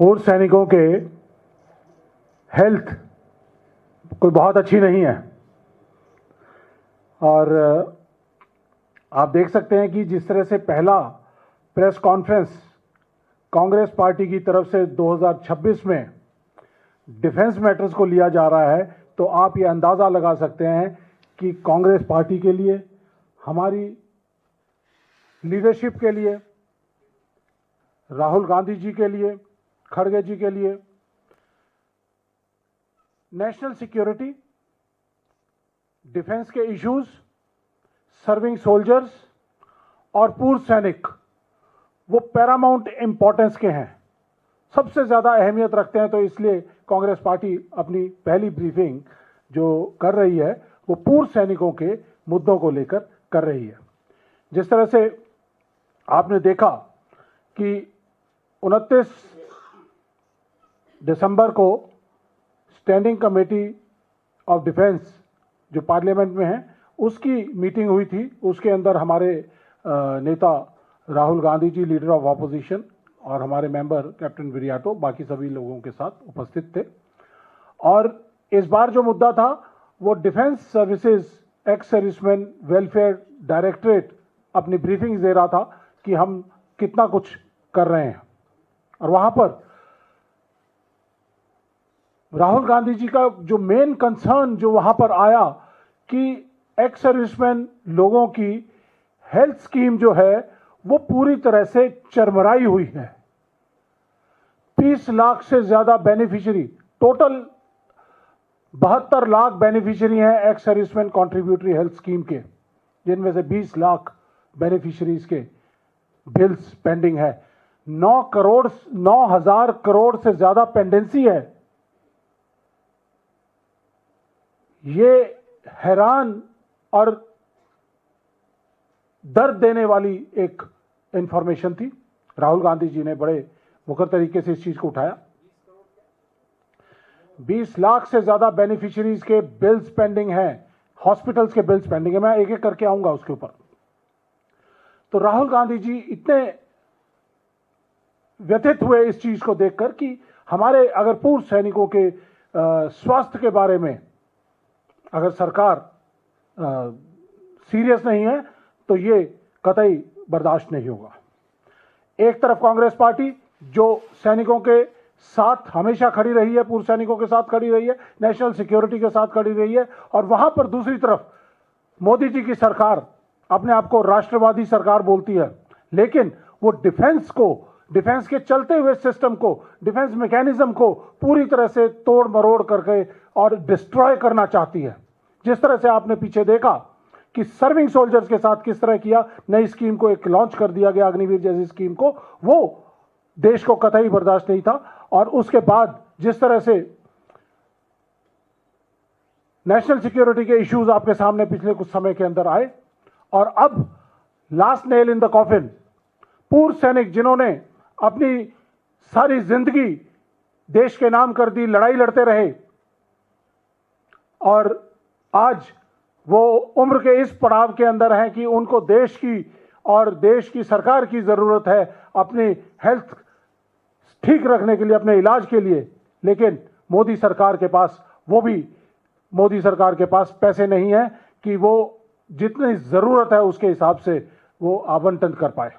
पूर्व सैनिकों के हेल्थ कोई बहुत अच्छी नहीं है और आप देख सकते हैं कि जिस तरह से पहला प्रेस कॉन्फ्रेंस कांग्रेस पार्टी की तरफ से 2026 में डिफेंस मैटर्स को लिया जा रहा है, तो आप ये अंदाज़ा लगा सकते हैं कि कांग्रेस पार्टी के लिए, हमारी लीडरशिप के लिए, राहुल गांधी जी के लिए, खड़गे जी के लिए नेशनल सिक्योरिटी, डिफेंस के इश्यूज, सर्विंग सोल्जर्स और पूर्व सैनिक वो पैरामाउंट इंपॉर्टेंस के हैं, सबसे ज़्यादा अहमियत रखते हैं। तो इसलिए कांग्रेस पार्टी अपनी पहली ब्रीफिंग जो कर रही है वो पूर्व सैनिकों के मुद्दों को लेकर कर रही है। जिस तरह से आपने देखा कि 29 दिसंबर को स्टैंडिंग कमेटी ऑफ डिफेंस जो पार्लियामेंट में है उसकी मीटिंग हुई थी। उसके अंदर हमारे नेता Rahul Gandhi ji, leader of opposition, और हमारे मेंबर कैप्टन विरियाटो, बाकी सभी लोगों के साथ उपस्थित थे। और इस बार जो मुद्दा था वो defence services ex serviceman welfare directorate अपनी ब्रीफिंग दे रहा था कि हम कितना कुछ कर रहे हैं। और वहां पर राहुल गांधी जी का जो मेन कंसर्न जो वहां पर आया कि एक्स सर्विसमैन लोगों की हेल्थ स्कीम जो है वो पूरी तरह से चरमराई हुई है। 30 लाख से ज्यादा बेनिफिशियरी, टोटल 72 लाख बेनिफिशियरी हैं ex serviceman contributory health scheme के, जिनमें से 20 लाख बेनिफिशियरीज के बिल्स पेंडिंग है। 9,000 करोड़ से ज्यादा पेंडेंसी है। ये हैरान और दर्द देने वाली एक इंफॉर्मेशन थी। राहुल गांधी जी ने बड़े मुखर तरीके से इस चीज को उठाया। 20 लाख से ज्यादा बेनिफिशियरीज के बिल्स पेंडिंग हैं, हॉस्पिटल्स के बिल्स पेंडिंग है। मैं एक एक करके आऊंगा उसके ऊपर। तो राहुल गांधी जी इतने व्यथित हुए इस चीज को देखकर कि हमारे अगर पूर्व सैनिकों के स्वास्थ्य के बारे में अगर सरकार सीरियस नहीं है तो ये कतई बर्दाश्त नहीं होगा। एक तरफ कांग्रेस पार्टी जो सैनिकों के साथ हमेशा खड़ी रही है, पूर्व सैनिकों के साथ खड़ी रही है, नेशनल सिक्योरिटी के साथ खड़ी रही है, और वहां पर दूसरी तरफ मोदी जी की सरकार अपने आप को राष्ट्रवादी सरकार बोलती है, लेकिन वो डिफेंस के चलते हुए सिस्टम को, डिफेंस मैकेनिज्म को पूरी तरह से तोड़ मरोड़ करके और डिस्ट्रॉय करना चाहती है। जिस तरह से आपने पीछे देखा कि सर्विंग सोल्जर्स के साथ किस तरह किया, नई स्कीम को एक लॉन्च कर दिया गया, अग्निवीर जैसी स्कीम को, वो देश को कतई बर्दाश्त नहीं था। और उसके बाद जिस तरह से नेशनल सिक्योरिटी के इश्यूज आपके सामने पिछले कुछ समय के अंदर आए, और अब last nail in the coffin, पूर्व सैनिक जिन्होंने अपनी सारी जिंदगी देश के नाम कर दी, लड़ाई लड़ते रहे, और आज वो उम्र के इस पड़ाव के अंदर हैं कि उनको देश की और देश की सरकार की जरूरत है अपनी हेल्थ ठीक रखने के लिए, अपने इलाज के लिए, लेकिन मोदी सरकार के पास पैसे नहीं है कि वो जितनी जरूरत है उसके हिसाब से वो आवंटन कर पाए।